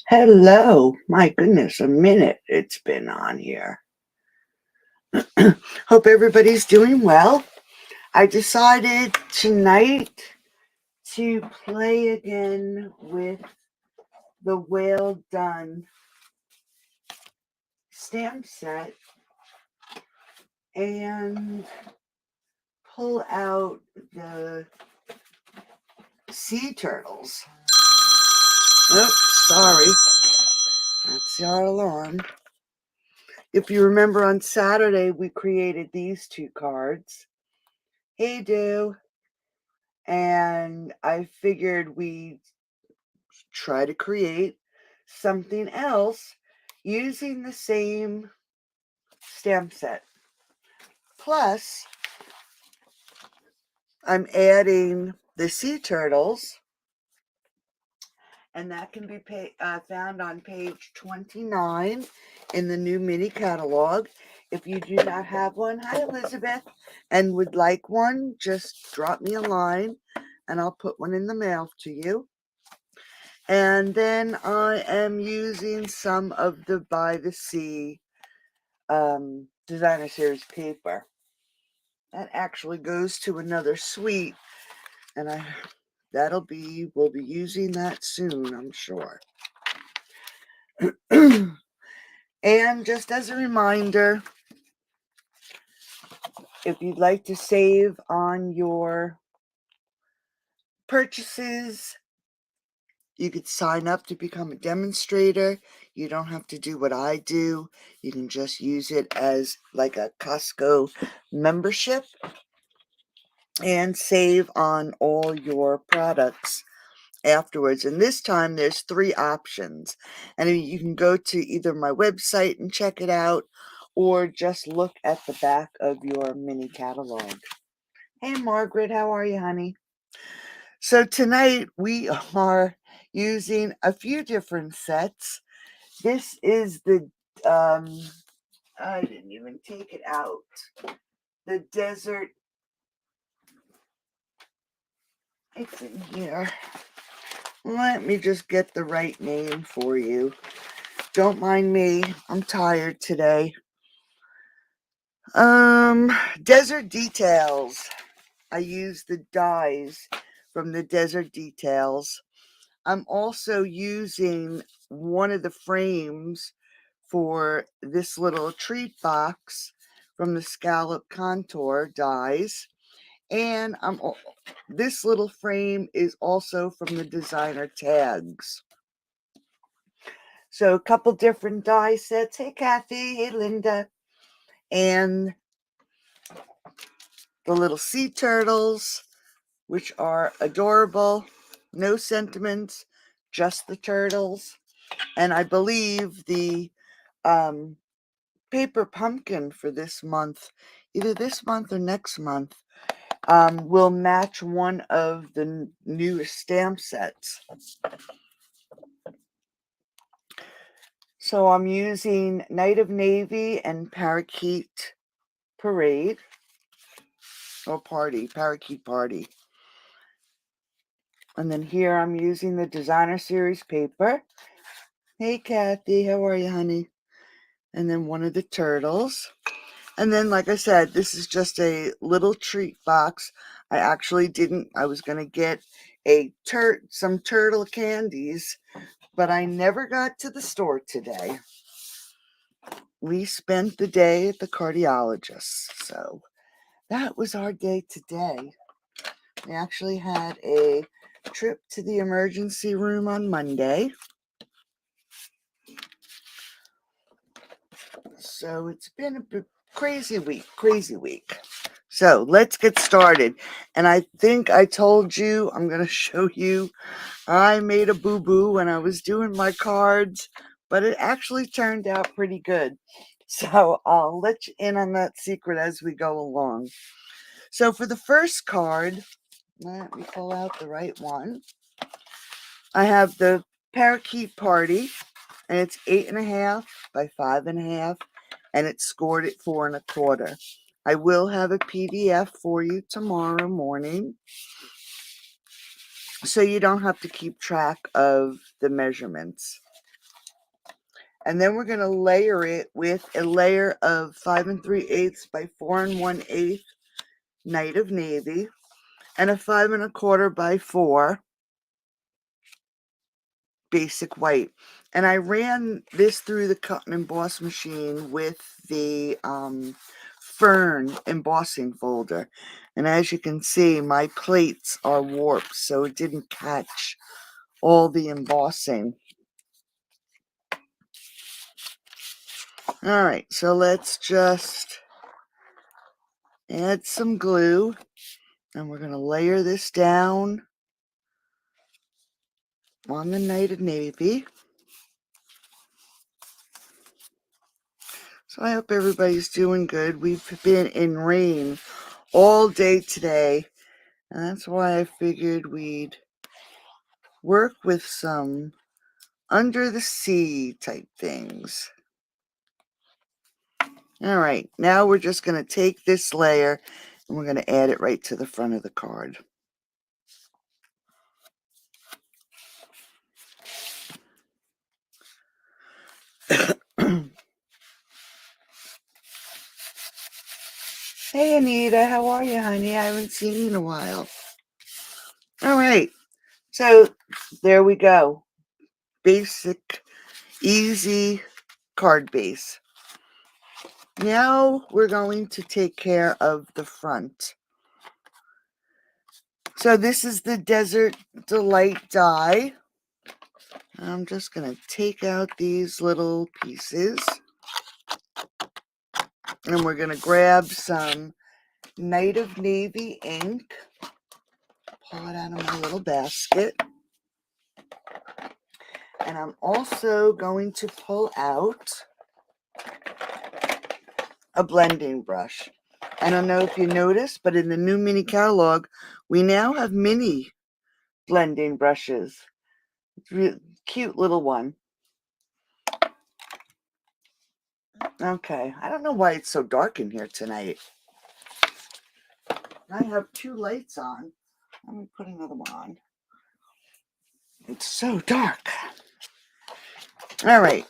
Hello. My goodness, a minute it's been on here. Hope everybody's doing well. I decided tonight to play again with the Well Done stamp set and pull out the sea turtles. Oops, sorry. That's our alarm. If you remember, on Saturday we created these two cards. Hey, do. And I figured we'd try to create something else using the same stamp set. Plus, I'm adding the sea turtles, and that can be found on page 29 in the new mini catalog. If you do not have one, hi Elizabeth, and would like one, just drop me a line and I'll put one in the mail to you. And then I am using some of the By the Sea designer series paper. That actually goes to another suite, and we'll be using that soon, I'm sure. And just as a reminder, if you'd like to save on your purchases, you could sign up to become a demonstrator. You don't have to do what I do. You can just use it as like a Costco membership and save on all your products afterwards. And this time there's 3 options. And you can go to either my website and check it out, or just look at the back of your mini catalog. Hey Margaret, how are you, honey? So tonight we are using a few different sets. This is the, I didn't even take it out, the desert, it's in here. Let me just get the right name for you. Don't mind me, I'm tired today. Desert Details. I use the dies from the Desert Details. I'm also using one of the frames for this little treat box from the Scallop Contour dies. And this little frame is also from the designer tags. So a couple different die sets. Hey Kathy, hey Linda. And the little sea turtles, which are adorable. No sentiments, just the turtles. And I believe the paper pumpkin for this month, either this month or next month, will match one of the newest stamp sets. So I'm using Night of Navy and Parakeet Parade, or Parakeet Party. And then here I'm using the designer series paper. Hey Kathy, how are you, honey? And then one of the turtles. And then, like I said, this is just a little treat box. I was going to get some turtle candies, but I never got to the store today. We spent the day at the cardiologist, so that was our day today. We actually had a trip to the emergency room on Monday. So it's been a crazy week. So let's get started. And I think I told you, I'm going to show you, I made a boo-boo when I was doing my cards, but it actually turned out pretty good. So I'll let you in on that secret as we go along. So for the first card, let me pull out the right one. I have the Parakeet Party, and it's 8.5 by 5.5, and it's scored at 4 1/4. I will have a PDF for you tomorrow morning, so you don't have to keep track of the measurements. And then we're going to layer it with a layer of 5 3/8 by 4 1/8 Night of Navy and a 5 1/4 by 4 basic white. And I ran this through the cut and emboss machine with the Fern embossing folder. And as you can see, my plates are warped, so it didn't catch all the embossing. All right, so let's just add some glue, and we're going to layer this down on the Night of Navy. So I hope everybody's doing good. We've been in rain all day today, and that's why I figured we'd work with some under the sea type things. All right, now we're just going to take this layer and we're going to add it right to the front of the card. Hey Anita, how are you, honey? I haven't seen you in a while. All right, so there we go. Basic, easy card base. Now we're going to take care of the front. So this is the Desert Delight die. I'm just going to take out these little pieces. And we're going to grab some Night of Navy ink. Pull it out of my little basket. And I'm also going to pull out a blending brush. I don't know if you noticed, but in the new mini catalog, we now have mini blending brushes. It's a really cute little one. Okay, I don't know why it's so dark in here tonight. I have 2 lights on. Let me put another one on. It's so dark. All right,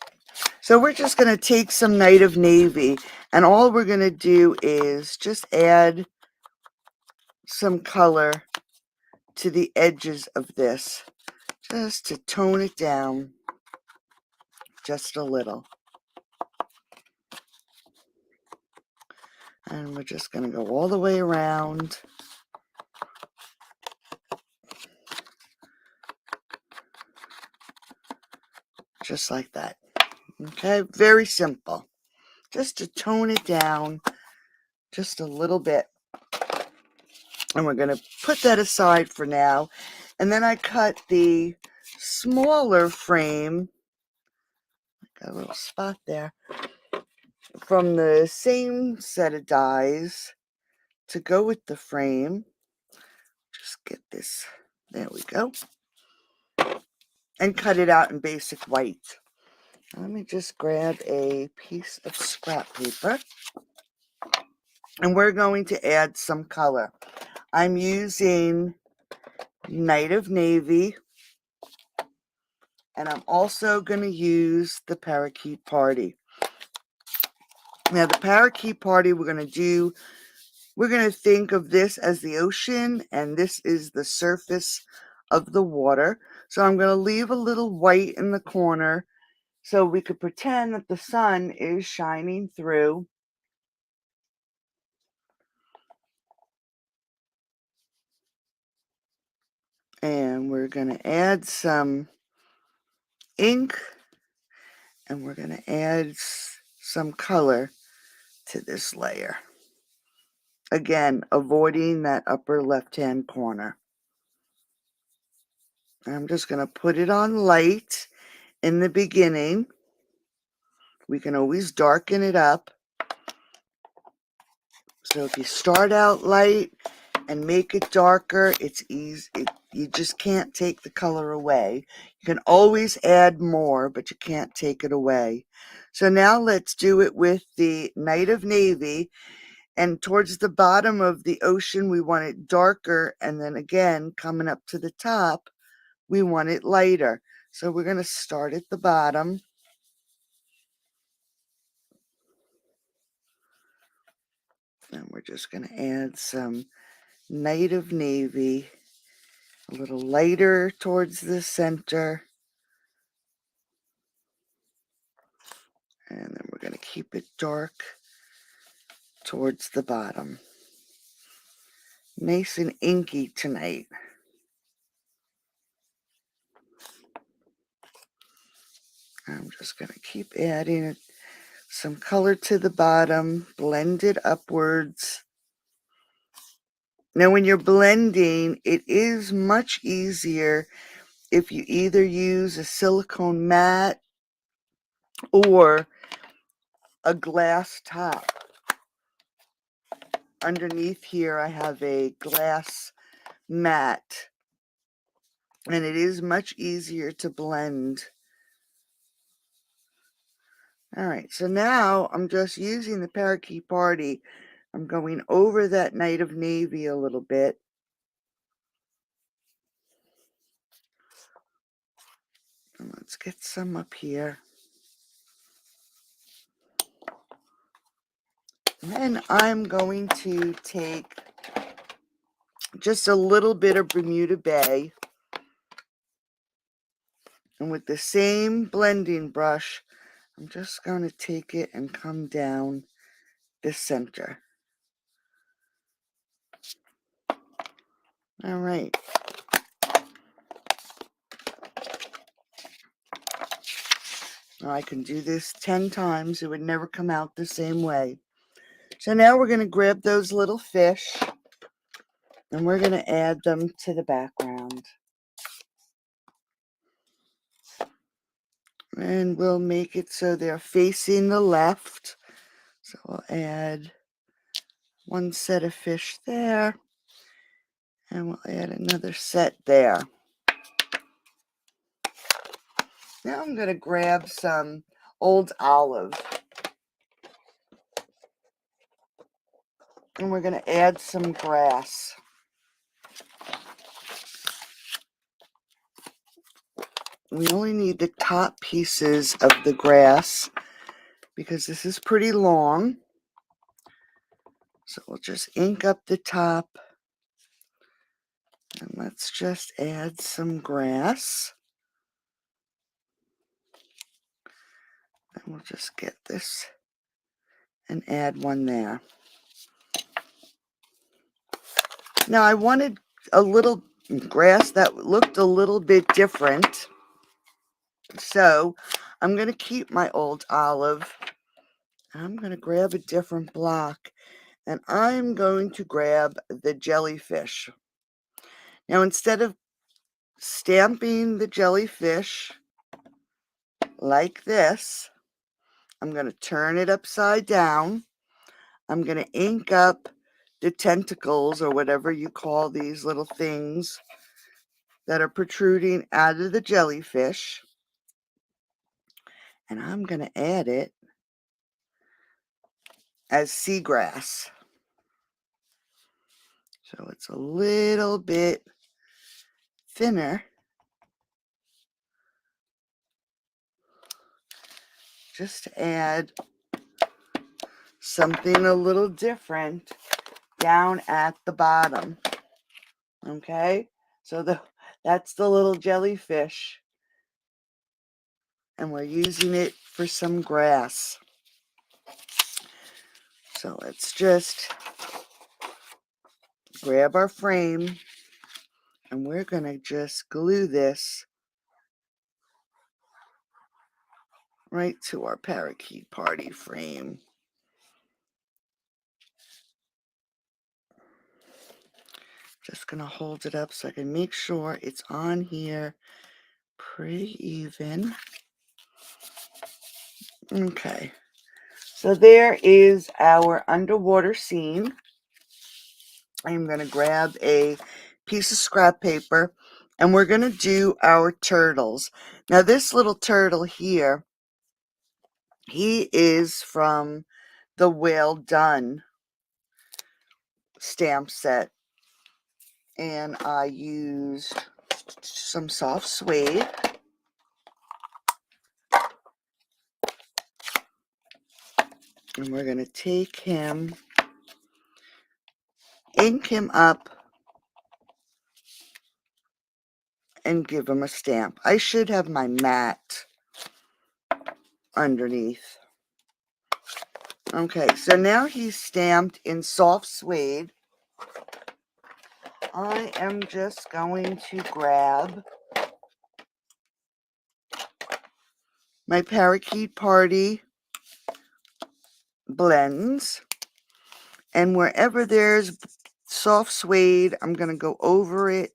so we're just going to take some Night of Navy, and all we're going to do is just add some color to the edges of this, just to tone it down just a little. And we're just going to go all the way around. Just like that. Okay, very simple. Just to tone it down just a little bit. And we're going to put that aside for now. And then I cut the smaller frame, got a little spot there, from the same set of dies to go with the frame. Just get this, there we go. And cut it out in basic white. Let me just grab a piece of scrap paper. And we're going to add some color. I'm using Night of Navy. And I'm also going to use the Parakeet Party. Now, the Parakeet Party we're going to think of this as the ocean, and this is the surface of the water. So I'm going to leave a little white in the corner so we could pretend that the sun is shining through. And we're going to add some ink, and we're going to add some color to this layer. Again, avoiding that upper left-hand corner. I'm just going to put it on light in the beginning. We can always darken it up. So if you start out light and make it darker, it's easy. You just can't take the color away. You can always add more, but you can't take it away. So now let's do it with the Night of Navy. And towards the bottom of the ocean, we want it darker. And then again, coming up to the top, we want it lighter. So we're going to start at the bottom. And we're just going to add some Night of Navy, a little lighter towards the center. And then we're going to keep it dark towards the bottom. Nice and inky tonight. I'm just going to keep adding some color to the bottom, blend it upwards. Now when you're blending, it is much easier if you either use a silicone mat or a glass top. Underneath here I have a glass mat, and it is much easier to blend. Alright, so now I'm just using the Parakeet Party. I'm going over that Night of Navy a little bit. And let's get some up here. And then I'm going to take just a little bit of Bermuda Bay. And with the same blending brush, I'm just going to take it and come down the center. All right. Now I can do this 10 times. It would never come out the same way. So now we're going to grab those little fish and we're going to add them to the background. And we'll make it so they're facing the left. So we'll add one set of fish there. And we'll add another set there. Now I'm going to grab some old olive. And we're going to add some grass. We only need the top pieces of the grass because this is pretty long. So we'll just ink up the top. And let's just add some grass. And we'll just get this and add one there. Now I wanted a little grass that looked a little bit different. So I'm going to keep my old olive. I'm going to grab a different block. And I'm going to grab the jellyfish. Now instead of stamping the jellyfish like this, I'm going to turn it upside down. I'm going to ink up the tentacles, or whatever you call these little things that are protruding out of the jellyfish. And I'm going to add it as seagrass. So it's a little bit thinner. Just to add something a little different down at the bottom. Okay, so that's the little jellyfish, and we're using it for some grass. So let's just grab our frame and we're gonna just glue this right to our Parakeet Party frame. Just gonna hold it up so I can make sure it's on here pretty even. Okay, so there is our underwater scene. I'm going to grab a piece of scrap paper and we're going to do our turtles. Now this little turtle here, he is from the Whale Done. stamp set, and I used some soft suede. And we're going to take him, ink him up, and give him a stamp. I should have my mat underneath. Okay, so now he's stamped in soft suede. I am just going to grab my Parakeet Party blends, and wherever there's soft suede, I'm going to go over it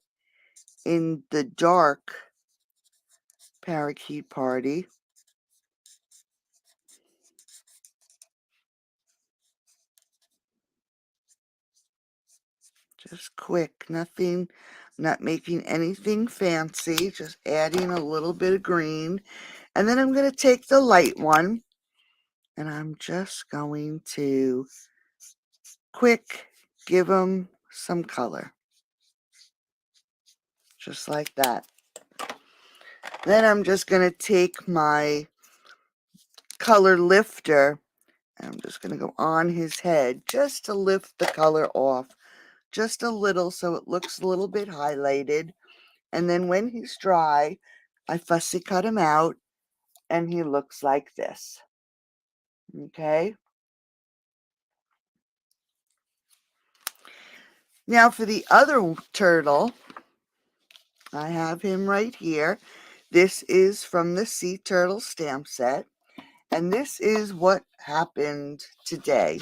in the dark Parakeet Party. Just quick, nothing, not making anything fancy, just adding a little bit of green. And then I'm going to take the light one, and I'm just going to quick give them some color. Just like that. Then I'm just going to take my color lifter, and I'm just going to go on his head just to lift the color off. Just a little, so it looks a little bit highlighted. And then when he's dry, I fussy cut him out, and he looks like this. Okay. Now for the other turtle, I have him right here. This is from the Sea Turtle stamp set, and this is what happened today.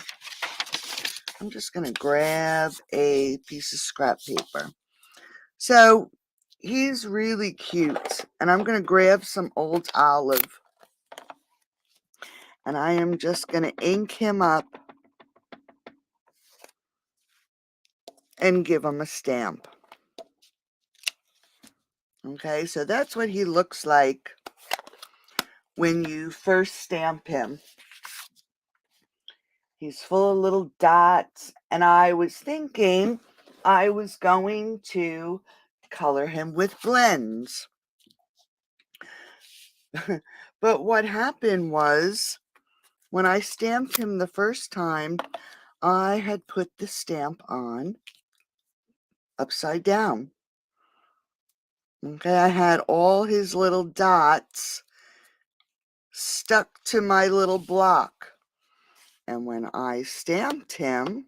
I'm just going to grab a piece of scrap paper. So he's really cute, and I'm going to grab some old olive, and I am just going to ink him up and give him a stamp. Okay, so that's what he looks like when you first stamp him. He's full of little dots, and I was thinking I was going to color him with blends. But what happened was, when I stamped him the first time, I had put the stamp on upside down. Okay, I had all his little dots stuck to my little block. And when I stamped him,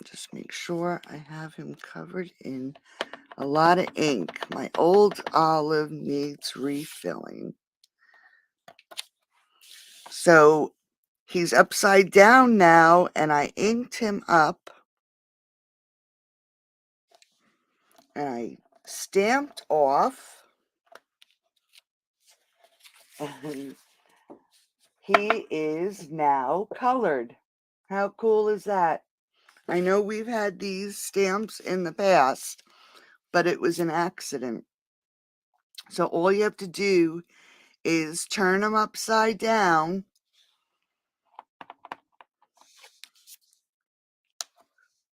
just make sure I have him covered in a lot of ink. My old olive needs refilling. So he's upside down now, and I inked him up, and I stamped off, and he is now colored. How cool is that? I know we've had these stamps in the past, but it was an accident. So all you have to do is turn them upside down,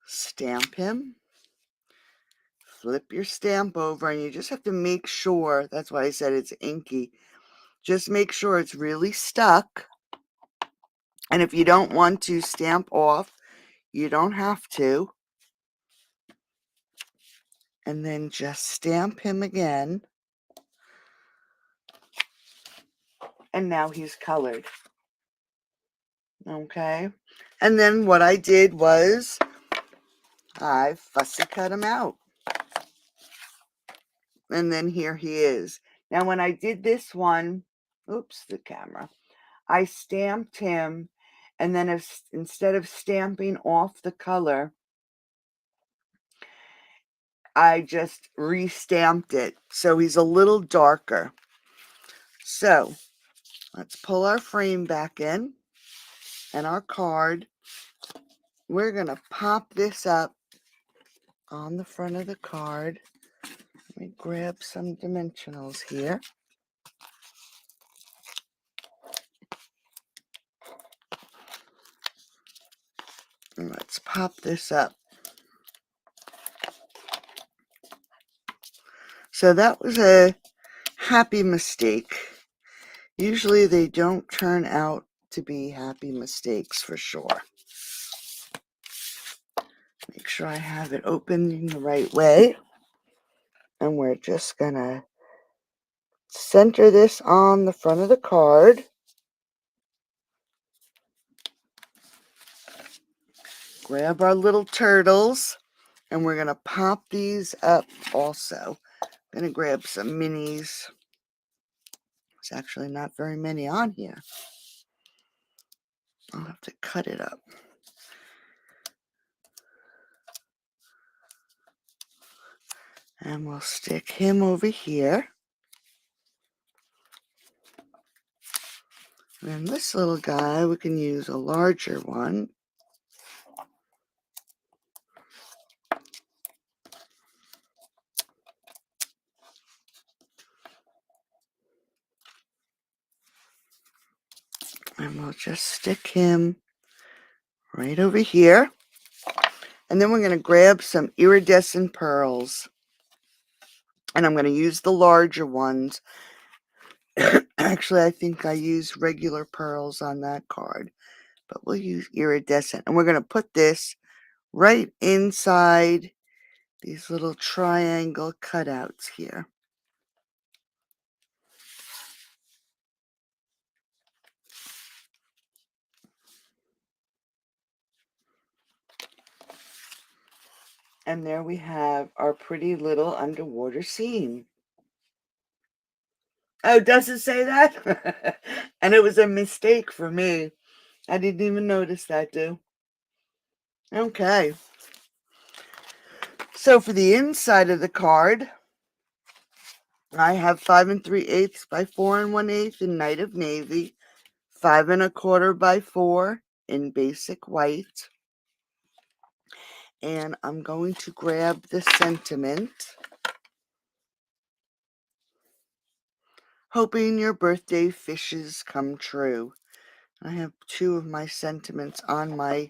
stamp him, flip your stamp over, and you just have to make sure, that's why I said it's inky, just make sure it's really stuck. And if you don't want to stamp off, you don't have to. And then just stamp him again. And now he's colored. Okay. And then what I did was I fussy cut him out. And then here he is. Now when I did this one, oops, the camera, I stamped him, and then instead of stamping off the color, I just re-stamped it, so he's a little darker. So let's pull our frame back in, and our card. We're going to pop this up on the front of the card. Let me grab some dimensionals here. And let's pop this up. So that was a happy mistake. Usually they don't turn out to be happy mistakes for sure. Make sure I have it opening the right way. And we're just gonna center this on the front of the card. Grab our little turtles, and we're gonna pop these up also. I'm gonna grab some minis. There's actually not very many on here. I'll have to cut it up. And we'll stick him over here. And this little guy, we can use a larger one. And we'll just stick him right over here. And then we're going to grab some iridescent pearls. And I'm going to use the larger ones. Actually, I think I used regular pearls on that card. But we'll use iridescent. And we're going to put this right inside these little triangle cutouts here. And there we have our pretty little underwater scene. Oh, does it say that? And it was a mistake for me. I didn't even notice that, too. Okay. So for the inside of the card, I have 5 3/8 by 4 1/8 in Night of Navy, 5 1/4 by 4 in basic white. And I'm going to grab the sentiment. Hoping your birthday fishes come true. I have 2 of my sentiments on my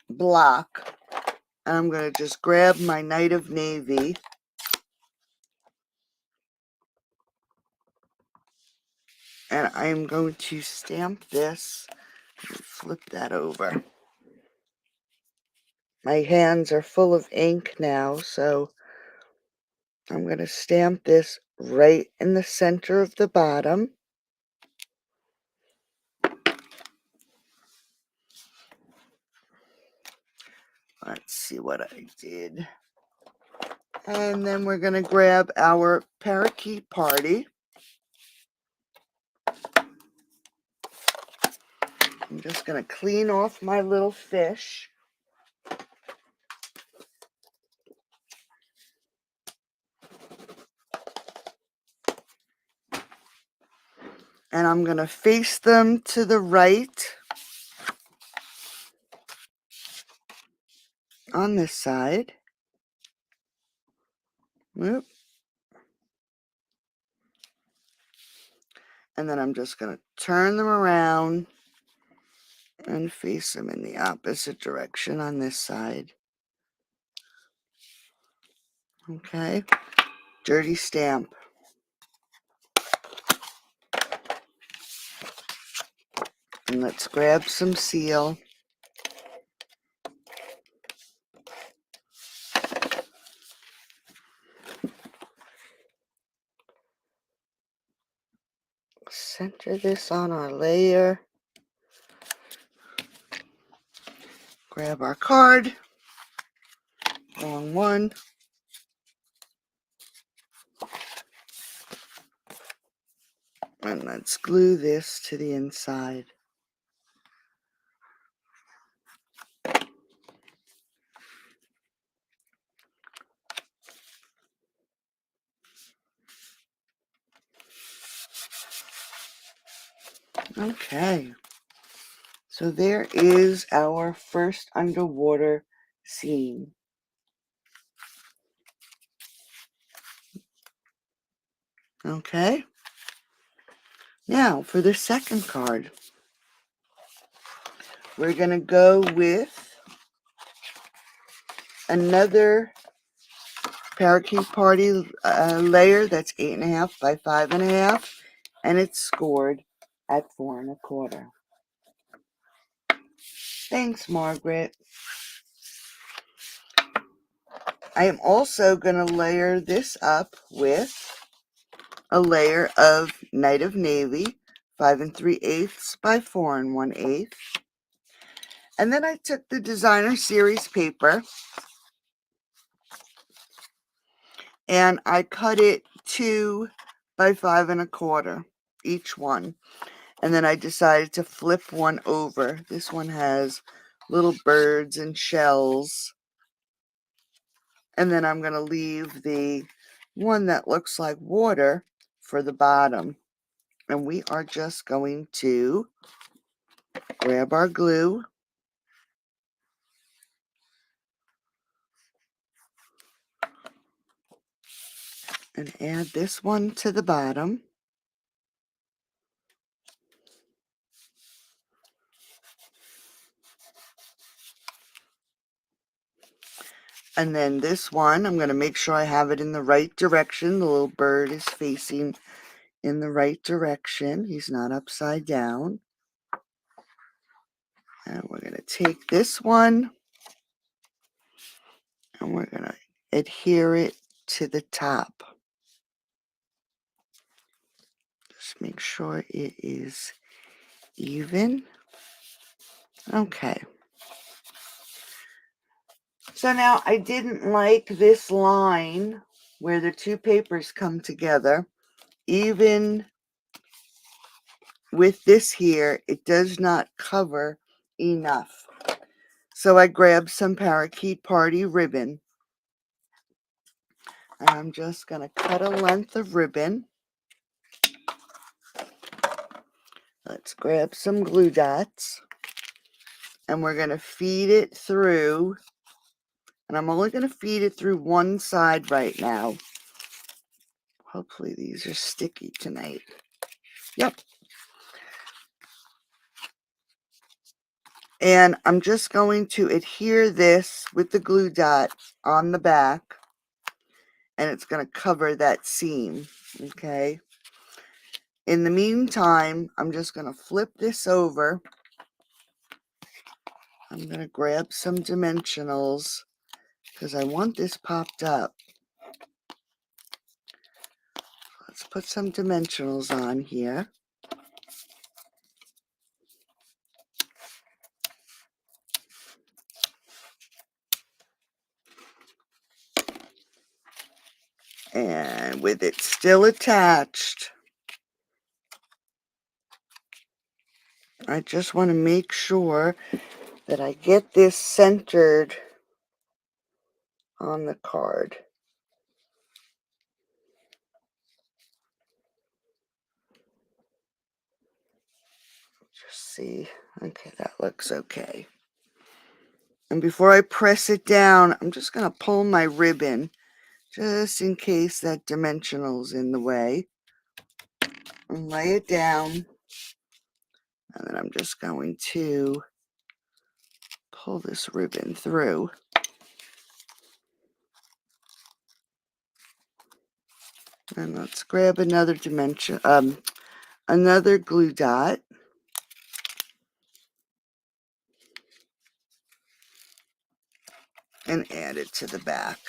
block. And I'm going to just grab my Night of Navy. And I'm going to stamp this. Flip that over. My hands are full of ink now, so I'm going to stamp this right in the center of the bottom. Let's see what I did. And then we're going to grab our parakeet party. I'm just going to clean off my little fish. And I'm going to face them to the right on this side. Whoop. And then I'm just going to turn them around and face them in the opposite direction on this side. Okay. Dirty stamp. And let's grab some seal. Center this on our layer. Grab our card. Wrong one. And let's glue this to the inside. Okay. So there is our first underwater scene. Okay. Now for the second card. we're going to go with another Parakeet Party layer that's 8.5 by 5.5, and it's scored at 4.25. Thanks, Margaret. I am also going to layer this up with a layer of Night of Navy, 5 3/8 by 4 1/8. And then I took the designer series paper and I cut it 2 by 5 1/4 each one. And then I decided to flip one over. This one has little birds and shells. And then I'm going to leave the one that looks like water for the bottom. And we are just going to grab our glue and add this one to the bottom. And then this one, I'm going to make sure I have it in the right direction. The little bird is facing in the right direction. He's not upside down. And we're going to take this one and we're going to adhere it to the top. Just make sure it is even. Okay. So now I didn't like this line where the two papers come together. Even with this here, it does not cover enough. So I grabbed some Parakeet Party ribbon. And I'm just going to cut a length of ribbon. Let's grab some glue dots. And we're going to feed it through. And I'm only going to feed it through one side right now. Hopefully these are sticky tonight. Yep. And I'm just going to adhere this with the glue dot on the back. And it's going to cover that seam. Okay. In the meantime, I'm just going to flip this over. I'm going to grab some dimensionals because I want this popped up. Let's put some dimensionals on here. And with it still attached, I just want to make sure that I get this centered on the card. Just see. Okay, that looks okay. And before I press it down, I'm just going to pull my ribbon just in case that dimensional's in the way. And lay it down. And then I'm just going to pull this ribbon through. And let's grab another another glue dot. And add it to the back.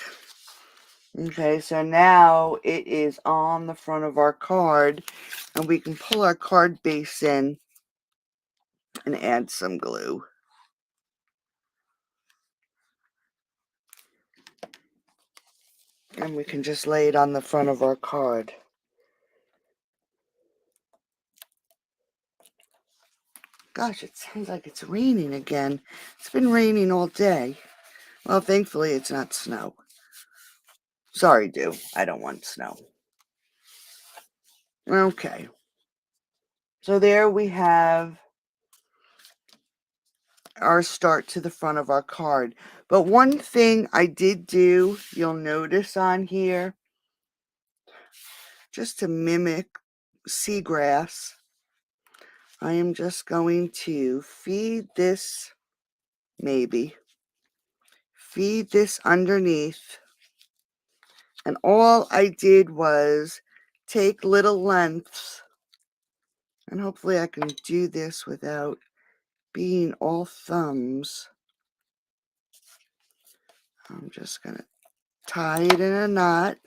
Okay, so now it is on the front of our card, and we can pull our card base in and add some glue. And we can just lay it on the front of our card. Gosh, it sounds like it's raining again. It's been raining all day. Well, thankfully it's not snow. Sorry, Dew. I don't want snow. Okay. So there we have our start to the front of our card. But one thing I did do, you'll notice on here, just to mimic seagrass, I am just going to feed this, feed this underneath. And all I did was take little lengths, and hopefully I can do this without being all thumbs. I'm just going to tie it in a knot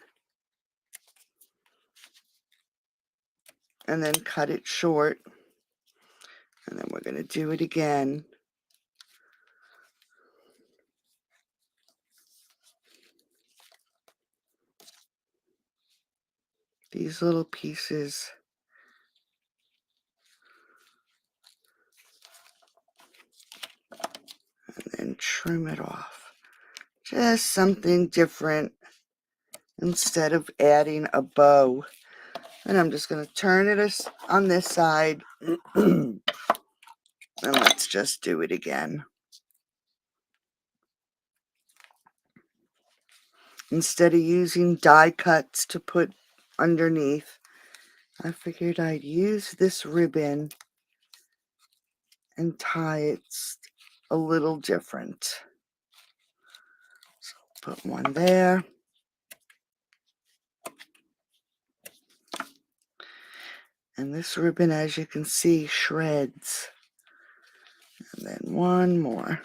and then cut it short. And then we're going to do it again. These little pieces. And then trim it off. Just something different instead of adding a bow. And I'm just going to turn it on this side. And let's just do it again. Instead of using die cuts to put underneath, I figured I'd use this ribbon and tie it a little different. So put one there. And this ribbon, as you can see, shreds. And then one more.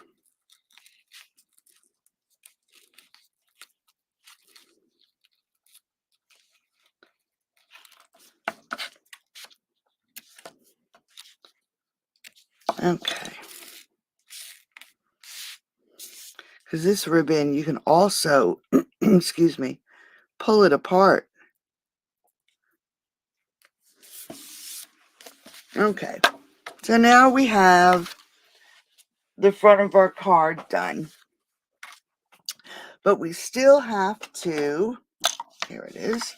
Okay. Because this ribbon, you can also, excuse me, pull it apart. Okay. So now we have the front of our card done. But we still have to, here it is,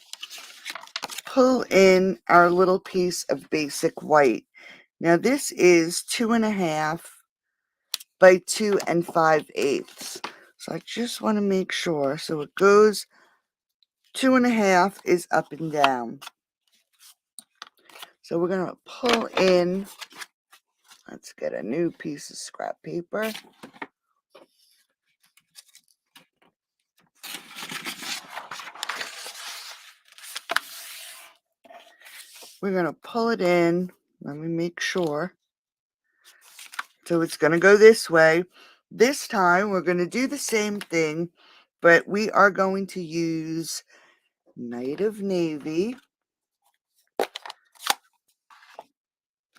pull in our little piece of basic white. Now this is 2.5 by 2 5/8. So I just want to make sure. So it goes 2.5 is up and down. So we're going to pull in, let's get a new piece of scrap paper. We're going to pull it in. Let me make sure. So it's going to go this way. This time we're going to do the same thing, but we are going to use Night of Navy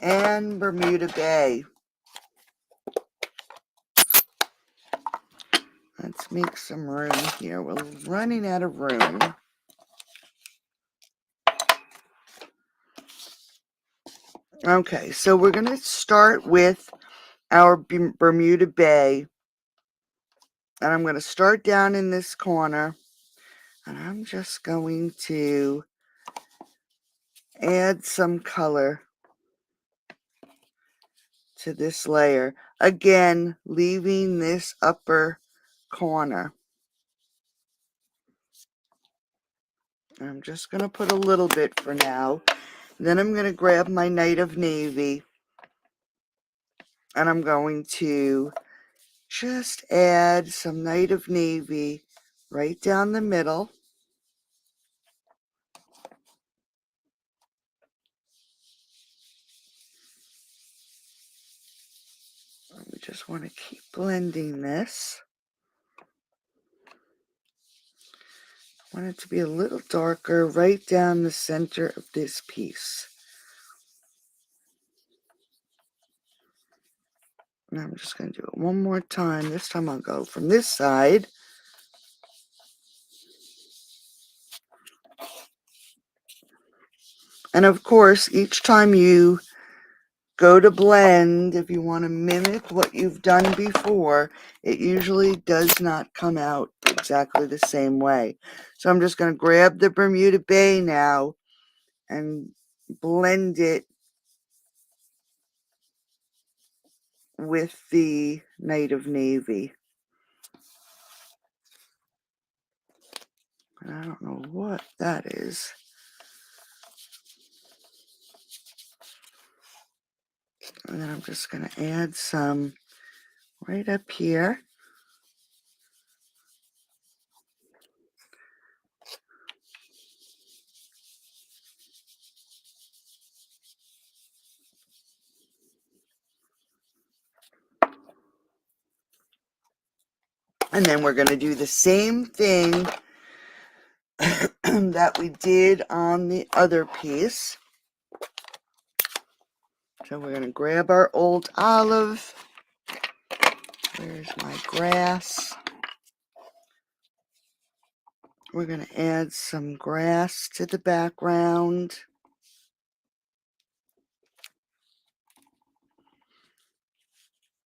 and Bermuda Bay. Let's make some room here. We're running out of room. Okay, so we're going to start with our Bermuda Bay. And I'm going to start down in this corner. And I'm just going to add some color to this layer. Again, leaving this upper corner. I'm just going to put a little bit for now. Then I'm going to grab my Night of Navy. And I'm going to just add some Night of Navy right down the middle. We just want to keep blending this. I want it to be a little darker right down the center of this piece. And I'm just going to do it one more time. This time I'll go from this side. And of course, each time you go to blend, if you want to mimic what you've done before, it usually does not come out exactly the same way. So I'm just going to grab the Bermuda Bay now and blend it with the Night of Navy. And I don't know what that is. And then I'm just going to add some right up here. And then we're going to do the same thing that we did on the other piece. So we're going to grab our old olive. Where's my grass? We're going to add some grass to the background.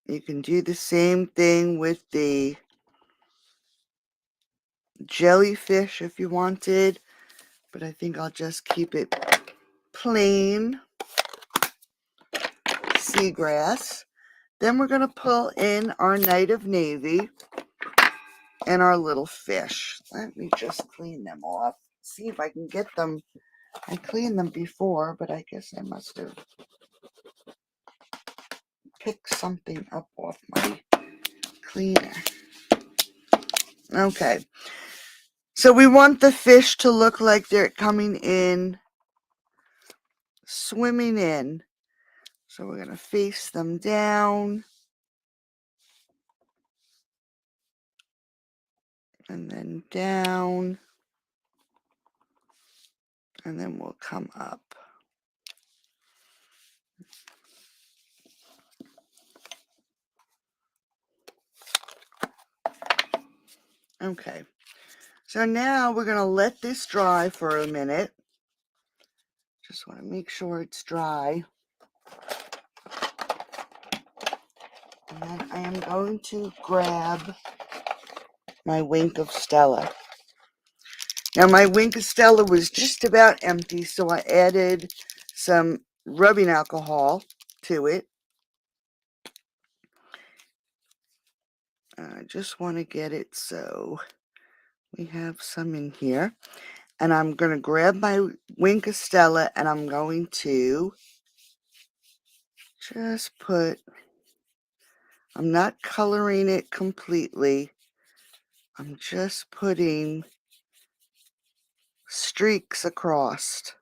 You can do the same thing with the jellyfish if you wanted, but I think I'll just keep it plain seagrass. Then we're going to pull in our Night of Navy and our little fish. Let me just clean them off. See if I can get them. I cleaned them before, but I guess I must have picked something up off my cleaner. Okay. So we want the fish to look like they're coming in, swimming in. So we're going to face them down. And then down. And then we'll come up. Okay. So now we're going to let this dry for a minute. Just want to make sure it's dry. And then I am going to grab my Wink of Stella. Now my Wink of Stella was just about empty, so I added some rubbing alcohol to it. I just want to get it so we have some in here. And I'm going to grab my Wink of Stella and I'm going to just put, I'm not coloring it completely. I'm just putting streaks across.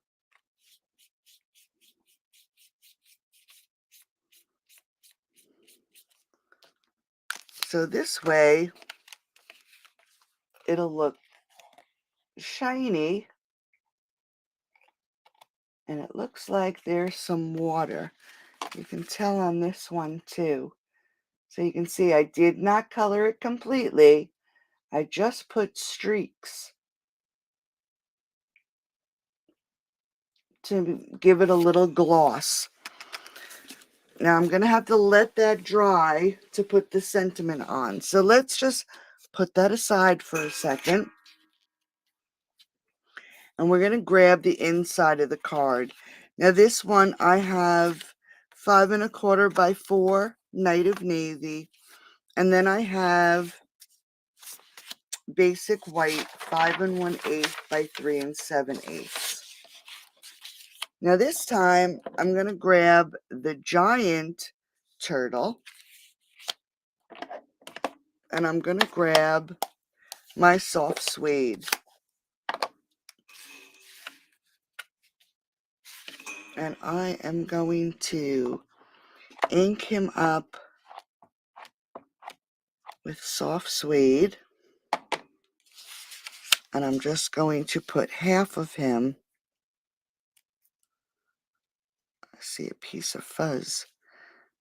So this way, it'll look shiny. And it looks like there's some water. You can tell on this one too. So you can see I did not color it completely. I just put streaks to give it a little gloss. Now I'm going to have to let that dry to put the sentiment on. So let's just put that aside for a second. And we're going to grab the inside of the card. Now this one I have 5 1/4 by 4 Night of Navy. And then I have basic white 5 1/8 by 3 7/8. Now this time I'm going to grab the giant turtle. And I'm going to grab my soft suede. And I am going to ink him up with soft suede. And I'm just going to put half of him. I see a piece of fuzz.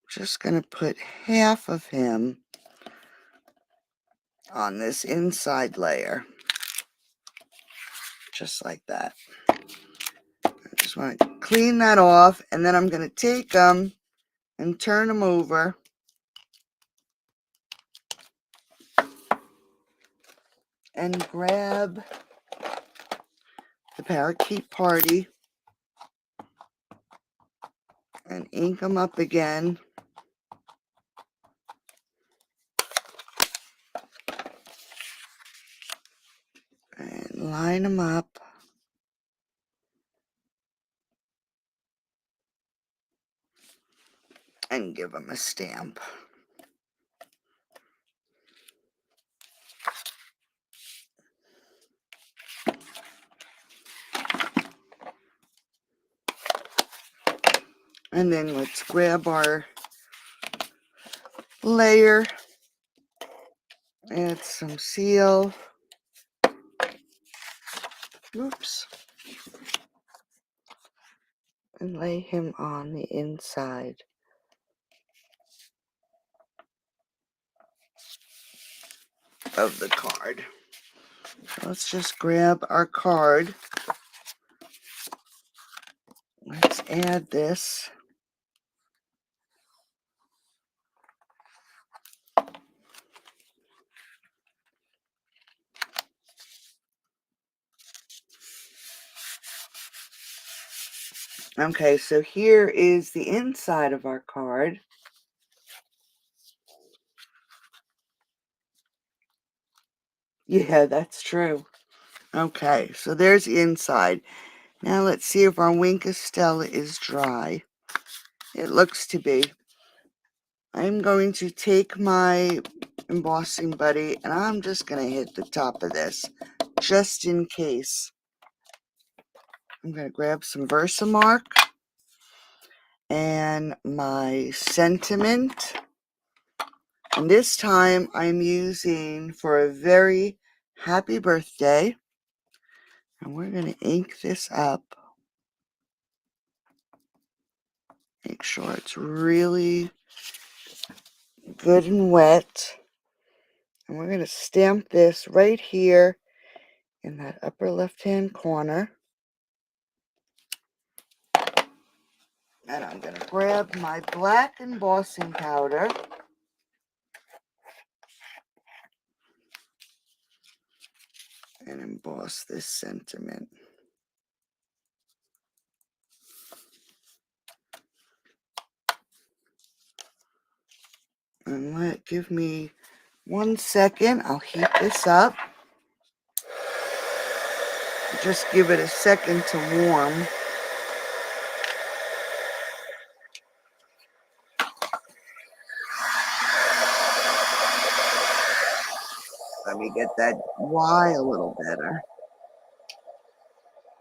I'm just going to put half of him on this inside layer. Just like that. I just want to clean that off. And then I'm going to take them and turn them over. And grab the Parakeet Party and ink them up again. And line them up. and give them a stamp. And then let's grab our layer, add some seal. Oops. And lay him on the inside. Of the card. So let's just grab our card. Let's add this. Okay, so here is the inside of our card. Yeah, that's true. Okay, so there's the inside. Now let's see if our Wink Stella is dry. It looks to be. I'm going to take my embossing buddy and I'm just going to hit the top of this just in case. I'm going to grab some Versamark and my sentiment. And this time I'm using for a very happy birthday. And we're going to ink this up. Make sure it's really good and wet. And we're going to stamp this right here in that upper left-hand corner. And I'm going to grab my black embossing powder. And emboss this sentiment. And give me 1 second. I'll heat this up. Just give it a second to warm. Let me get that Y a little better.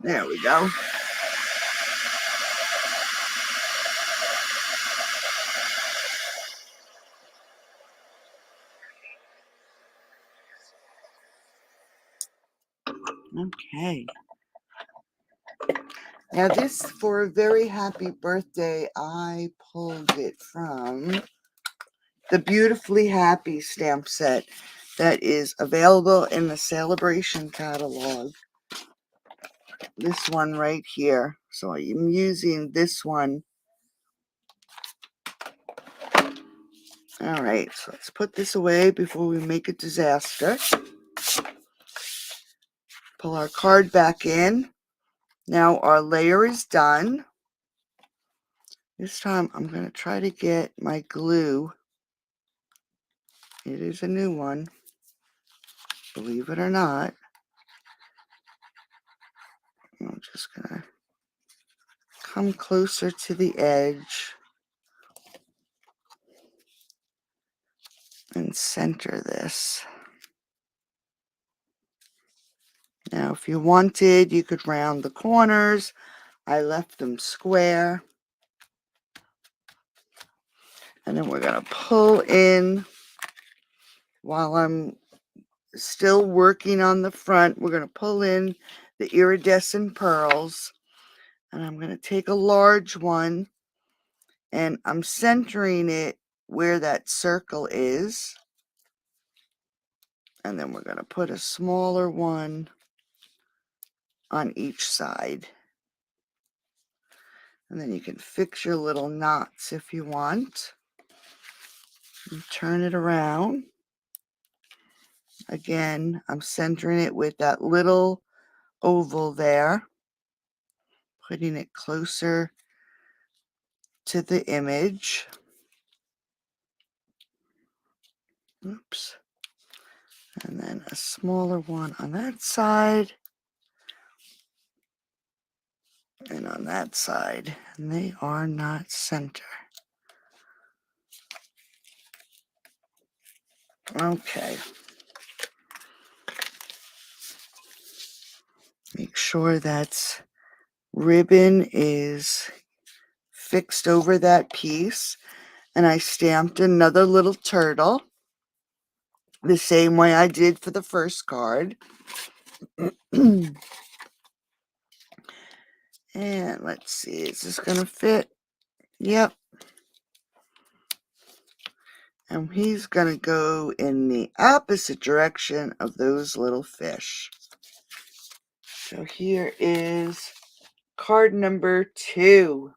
There we go. Okay. Now this, for a very happy birthday, I pulled it from the Beautifully Happy stamp set that is available in the Celebration catalog. This one right here. So I'm using this one. All right, so let's put this away before we make a disaster. Pull our card back in. Now our layer is done. This time I'm going to try to get my glue. It is a new one, believe it or not. I'm just going to come closer to the edge and center this. Now, if you wanted, you could round the corners. I left them square. And then we're going to pull in, while I'm still working on the front, we're going to pull in the iridescent pearls. And I'm going to take a large one, and I'm centering it where that circle is. And then we're going to put a smaller one on each side. And then you can fix your little knots if you want. And turn it around. Again, I'm centering it with that little oval there. Putting it closer to the image. Oops. And then a smaller one on that side. And on that side. And they are not center. Okay. Make sure that ribbon is fixed over that piece. And I stamped another little turtle the same way I did for the first card. And let's see, is this going to fit? Yep. And he's going to go in the opposite direction of those little fish. So here is card number 2.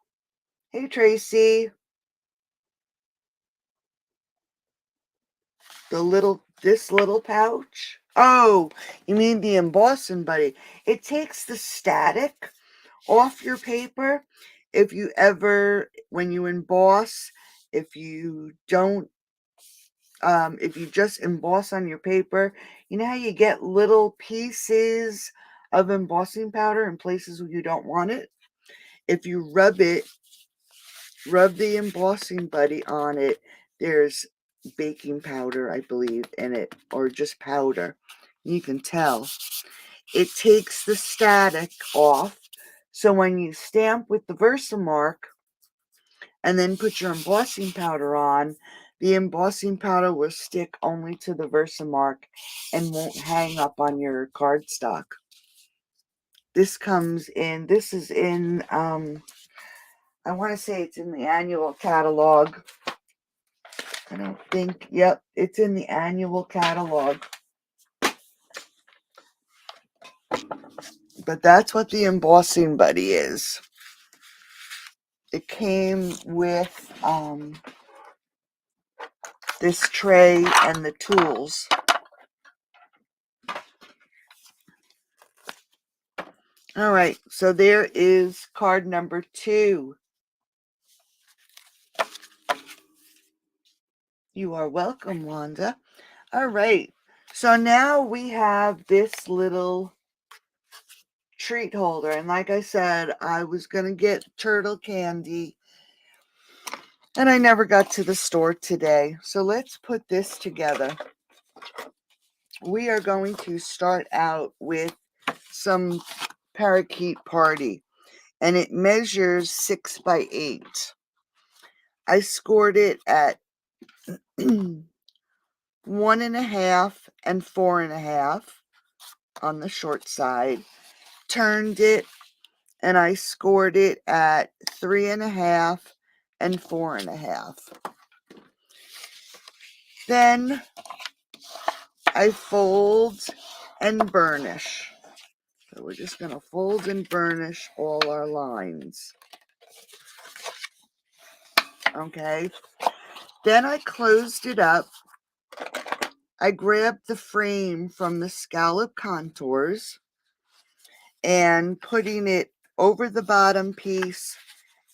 Hey, Tracy. This little pouch. Oh, you mean the embossing buddy. It takes the static off your paper. If you ever, when you emboss, if you don't, if you just emboss on your paper, you know how you get little pieces of embossing powder in places where you don't want it? If you rub the embossing buddy on it, there's baking powder, I believe, in it, or just powder. You can tell. It takes the static off. So when you stamp with the Versamark and then put your embossing powder on, the embossing powder will stick only to the Versamark and won't hang up on your cardstock. This is in, I want to say it's in the annual catalog. I don't think, yep, it's in the annual catalog. But that's what the embossing buddy is. It came with this tray and the tools. All right, so there is card number 2. You are welcome, Wanda. All right, so now we have this little treat holder. And like I said, I was going to get turtle candy, and I never got to the store today. So let's put this together. We are going to start out with some parakeet party, and it measures 6 by 8. I scored it at 1.5 and 4.5 on the short side, turned it, and I scored it at 3.5 and 4.5. Then I fold and burnish. So we're just going to fold and burnish all our lines. Okay. Then I closed it up. I grabbed the frame from the scallop contours and putting it over the bottom piece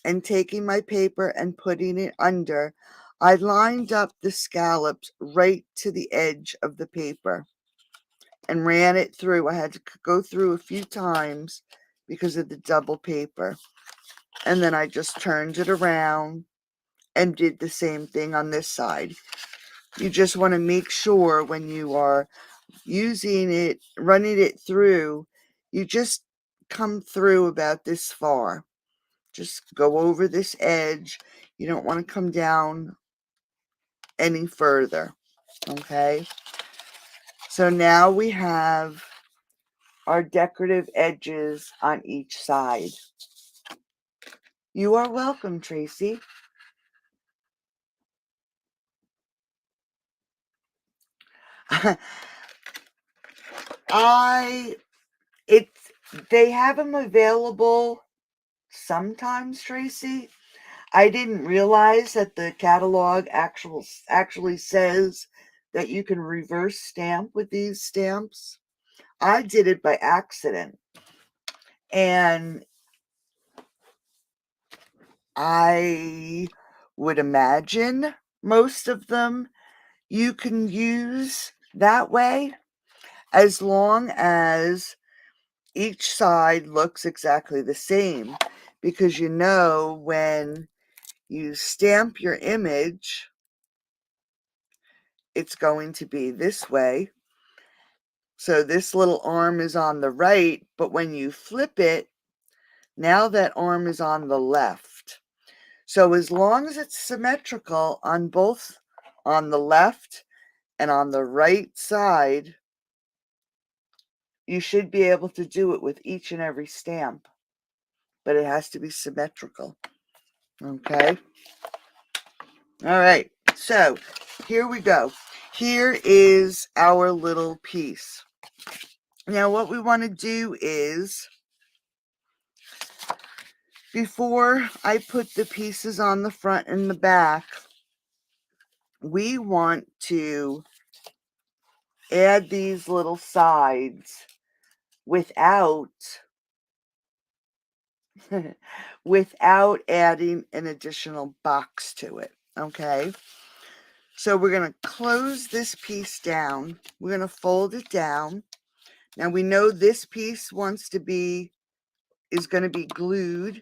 and taking my paper and putting it under, I lined up the scallops right to the edge of the paper and ran it through. I had to go through a few times because of the double paper. And then I just turned it around and did the same thing on this side. You just want to make sure when you are using it, running it through, you just come through about this far. Just go over this edge. You don't want to come down any further. Okay. So now we have our decorative edges on each side. You are welcome, Tracy. They have them available sometimes, Tracy. I didn't realize that the catalog actually says that you can reverse stamp with these stamps. I did it by accident. And I would imagine most of them you can use that way as long as each side looks exactly the same. Because you know when you stamp your image, it's going to be this way. So this little arm is on the right, but when you flip it, now that arm is on the left. So as long as it's symmetrical on both, on the left and on the right side, you should be able to do it with each and every stamp, but it has to be symmetrical. Okay. All right. So here we go. Here is our little piece. Now what we want to do is, before I put the pieces on the front and the back, we want to add these little sides without without adding an additional box to it. Okay, so we're going to close this piece down. We're going to fold it down. Now we know this piece is going to be glued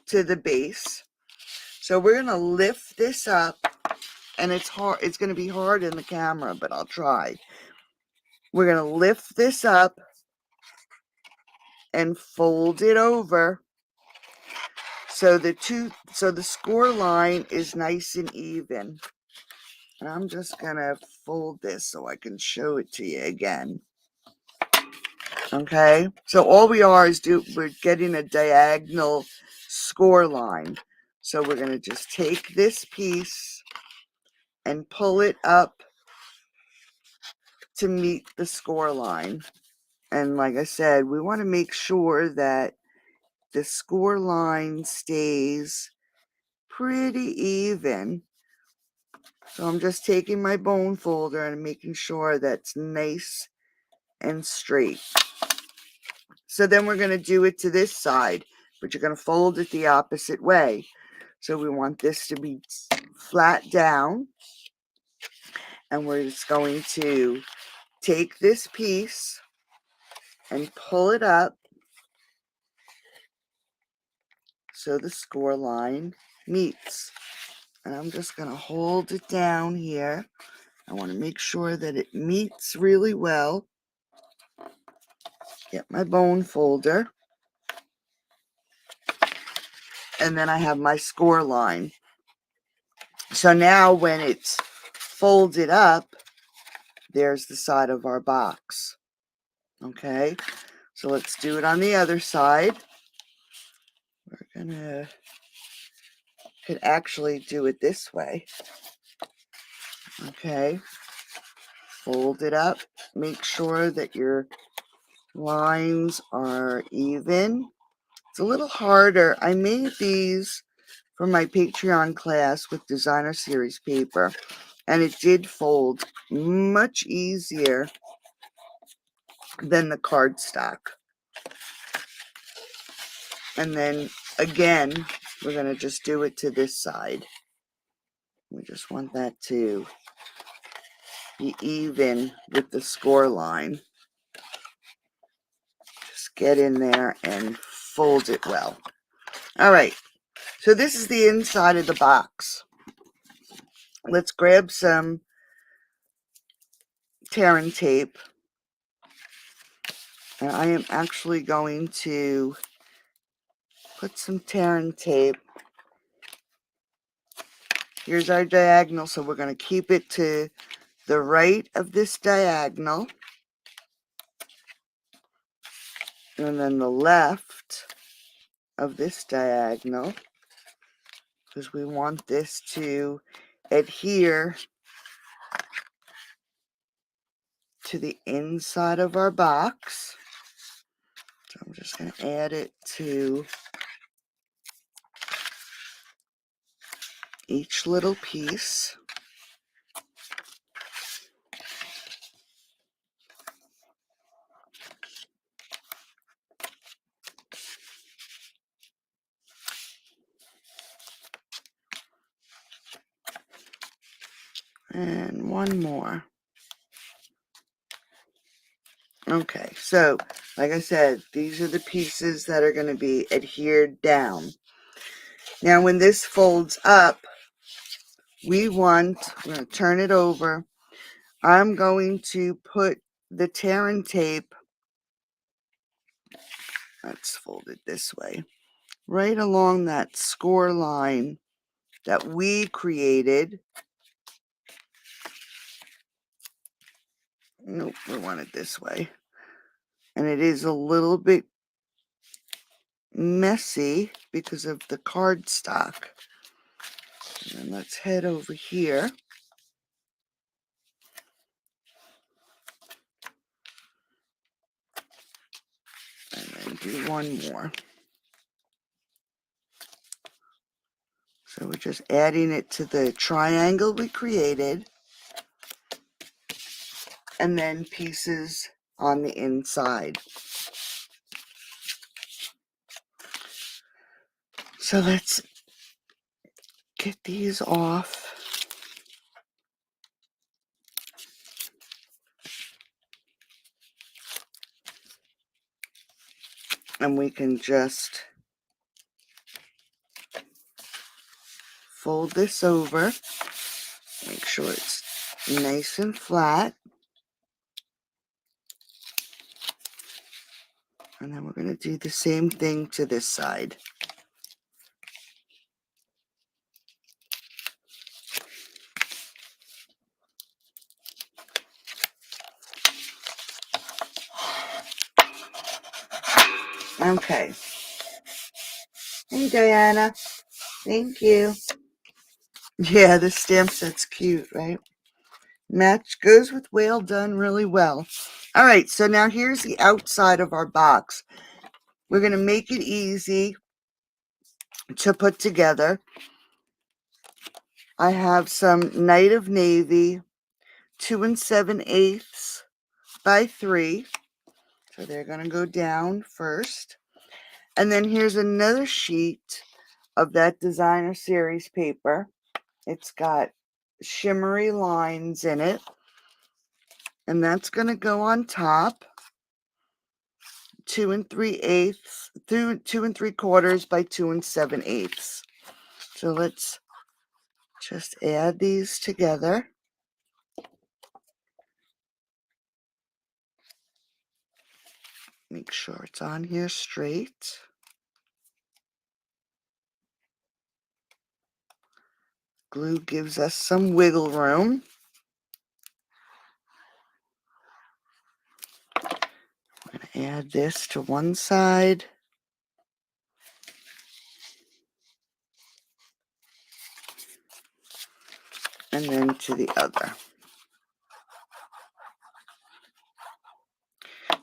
to the base. So we're going to lift this up, and it's hard. It's going to be hard in the camera, but I'll try. We're going to lift this up and fold it over so the score line is nice and even. And I'm just going to fold this so I can show it to you again. Okay, so all we are is we're getting a diagonal score line. So we're going to just take this piece and pull it up to meet the score line. And like I said, we want to make sure that the score line stays pretty even. So I'm just taking my bone folder and making sure that's nice and straight. So then we're going to do it to this side, but you're going to fold it the opposite way. So we want this to be flat down, and we're just going to take this piece and pull it up so the score line meets. And I'm just going to hold it down here. I want to make sure that it meets really well. Get my bone folder. And then I have my score line. So now when it's folded up, there's the side of our box. Okay, so let's do it on the other side. Could actually do it this way. Okay, fold it up. Make sure that your lines are even. It's a little harder. I made these for my Patreon class with designer series paper, and it did fold much easier than the cardstock. And then again, we're going to just do it to this side. We just want that to be even with the score line. Just get in there and fold it well. All right, so this is the inside of the box. Let's grab some tear and tape. And I am actually going to put some tear and tape. Here's our diagonal, so we're going to keep it to the right of this diagonal. And then the left of this diagonal, because we want this to adhere to the inside of our box. So I'm just going to add it to each little piece. And one more. Okay, so like I said, these are the pieces that are going to be adhered down. Now when this folds up, we're going to turn it over. I'm going to put the tear and tape, let's fold it this way, right along that score line that we created. Nope, we want it this way. And it is a little bit messy because of the cardstock. And let's head over here. And then do one more. So we're just adding it to the triangle we created. And then pieces on the inside. So let's get these off. And we can just fold this over. Make sure it's nice and flat. And then we're going to do the same thing to this side. Okay. Hey, Diana. Thank you. Yeah, this stamp set's cute, right? Match goes with well done really well. All right, so now here's the outside of our box. We're going to make it easy to put together. I have some Night of Navy 2 7/8 by 3. So they're going to go down first. And then here's another sheet of that designer series paper. It's got shimmery lines in it. And that's going to go on top. 2 3/8 through 2 3/4 by 2 7/8. So let's just add these together. Make sure it's on here straight. Glue gives us some wiggle room. I'm going to add this to one side. And then to the other.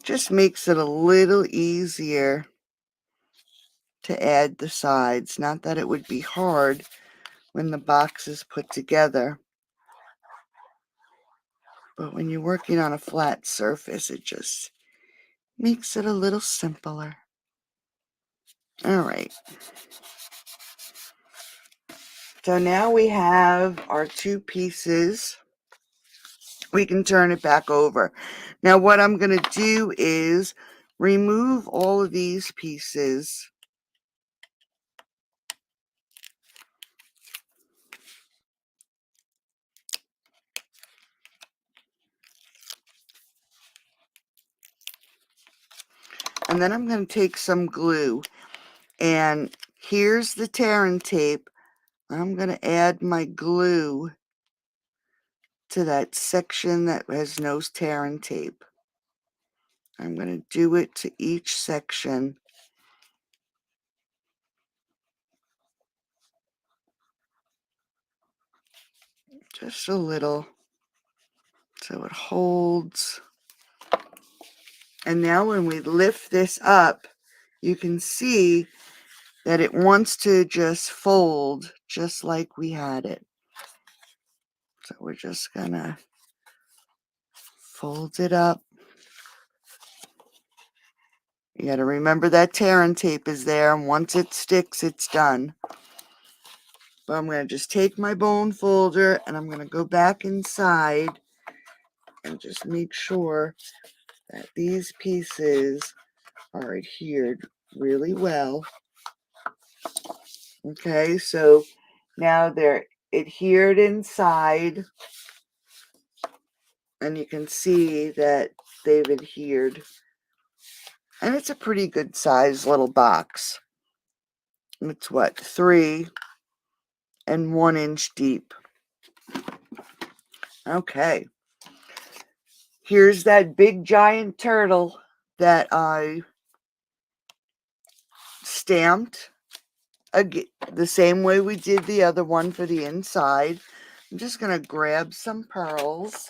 Just makes it a little easier to add the sides. Not that it would be hard when the box is put together. But when you're working on a flat surface, it just makes it a little simpler. All right. So now we have our two pieces. We can turn it back over. Now what I'm going to do is remove all of these pieces. And then I'm going to take some glue. And here's the tear and tape. I'm going to add my glue to that section that has no tear and tape. I'm going to do it to each section. Just a little so it holds. And now when we lift this up, you can see that it wants to just fold just like we had it. So we're just going to fold it up. You got to remember that tear and tape is there, and once it sticks, it's done. But I'm going to just take my bone folder and I'm going to go back inside and just make sure that these pieces are adhered really well. Okay, so now they're adhered inside, and you can see that they've adhered. And it's a pretty good size little box. It's what, 3 and 1 inch deep. Okay. Here's that big giant turtle that I stamped again, the same way we did the other one for the inside. I'm just going to grab some pearls.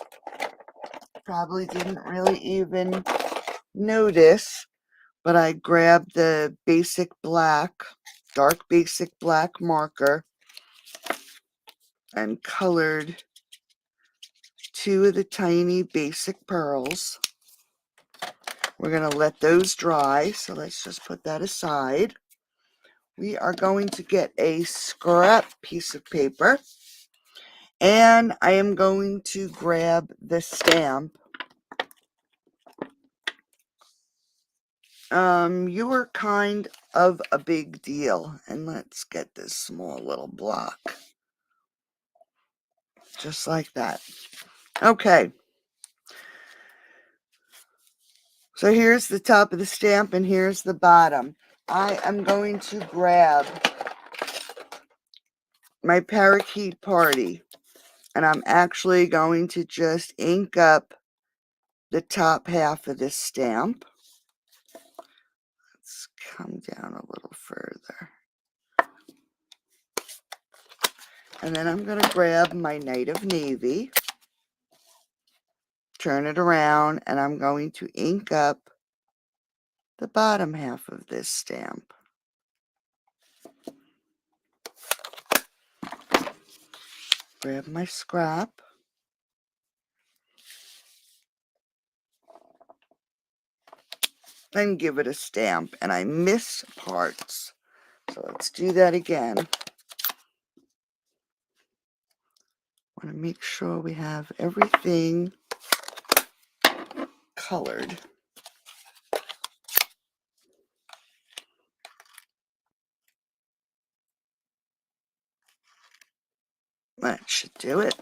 Probably didn't really even notice, but I grabbed the basic black, dark basic black marker and colored 2 of the tiny basic pearls. We're going to let those dry, so let's just put that aside. We are going to get a scrap piece of paper, and I am going to grab the stamp. You were kind of a big deal, and let's get this small little block. Just like that. Okay. So here's the top of the stamp, and here's the bottom. I am going to grab my parakeet party, and I'm actually going to just ink up the top half of this stamp. Let's come down a little further. And then I'm going to grab my Night of Navy, turn it around, and I'm going to ink up the bottom half of this stamp. Grab my scrap. And give it a stamp. And I missed parts. So let's do that again. Want to make sure we have everything colored. That should do it.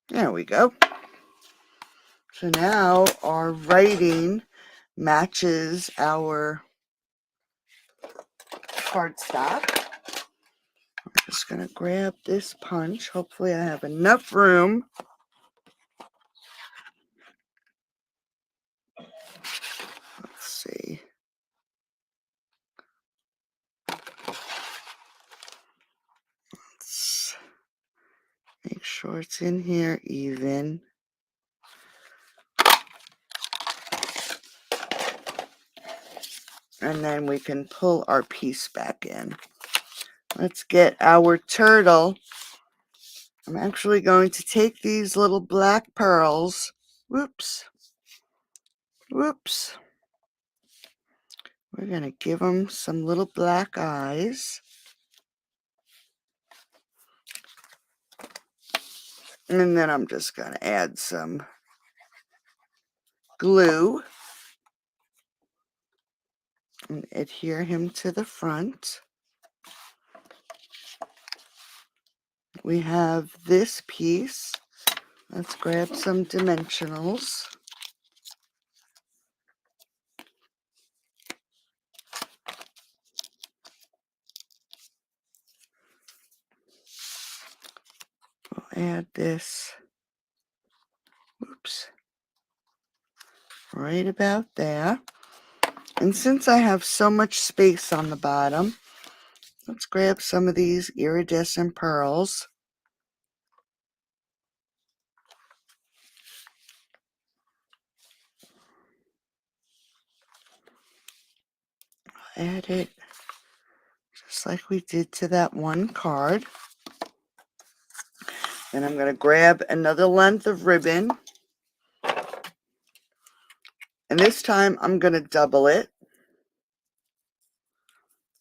There we go. So now our writing matches our cardstock. I'm just going to grab this punch. Hopefully I have enough room. Let's see. Let's make sure it's in here even. And then we can pull our piece back in. Let's get our turtle. I'm actually going to take these little black pearls. Whoops. Whoops. We're going to give them some little black eyes. And then I'm just going to add some glue and adhere him to the front. We have this piece. Let's grab some dimensionals. We'll add this. Oops. Right about there. And since I have so much space on the bottom, let's grab some of these iridescent pearls. Add it just like we did to that one card. Then I'm going to grab another length of ribbon. And this time I'm going to double it.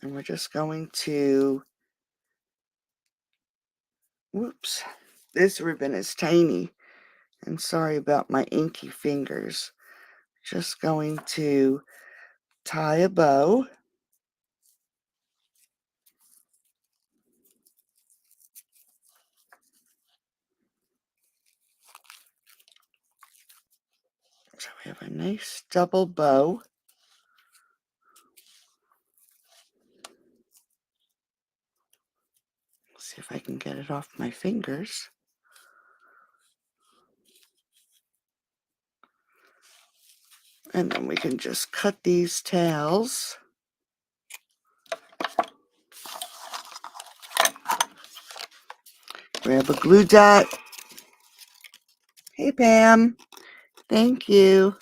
And we're just going to, whoops, this ribbon is tiny. And sorry about my inky fingers. Just going to tie a bow. So we have a nice double bow. See if I can get it off my fingers. And then we can just cut these tails. Grab a glue dot. Hey, Pam. Thank you.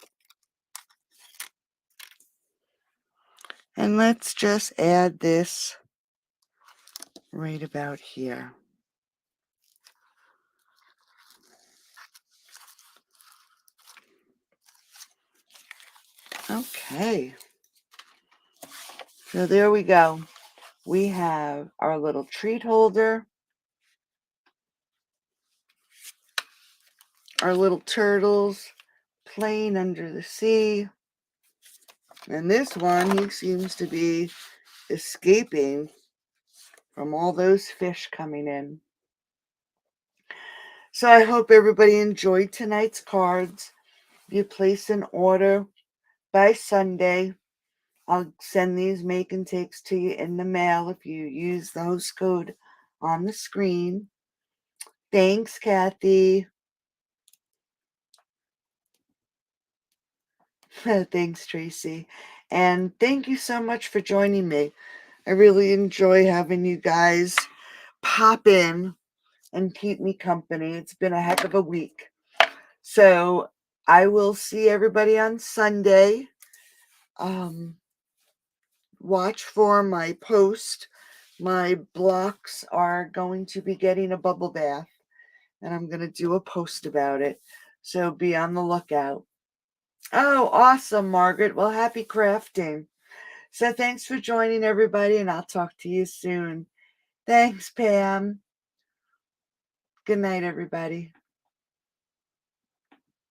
And let's just add this right about here. Okay. So there we go. We have our little treat holder, our little turtles playing under the sea. And this one, he seems to be escaping from all those fish coming in. So I hope everybody enjoyed tonight's cards. If you place an order by Sunday, I'll send these make and takes to you in the mail if you use the host code on the screen. Thanks, Kathy. Thanks, Tracy. And thank you so much for joining me. I really enjoy having you guys pop in and keep me company. It's been a heck of a week. So I will see everybody on Sunday. Watch for my post. My blocks are going to be getting a bubble bath, and I'm going to do a post about it. So be on the lookout. Oh, awesome, Margaret. Well, happy crafting. So thanks for joining, everybody, and I'll talk to you soon. Thanks, Pam. Good night, everybody.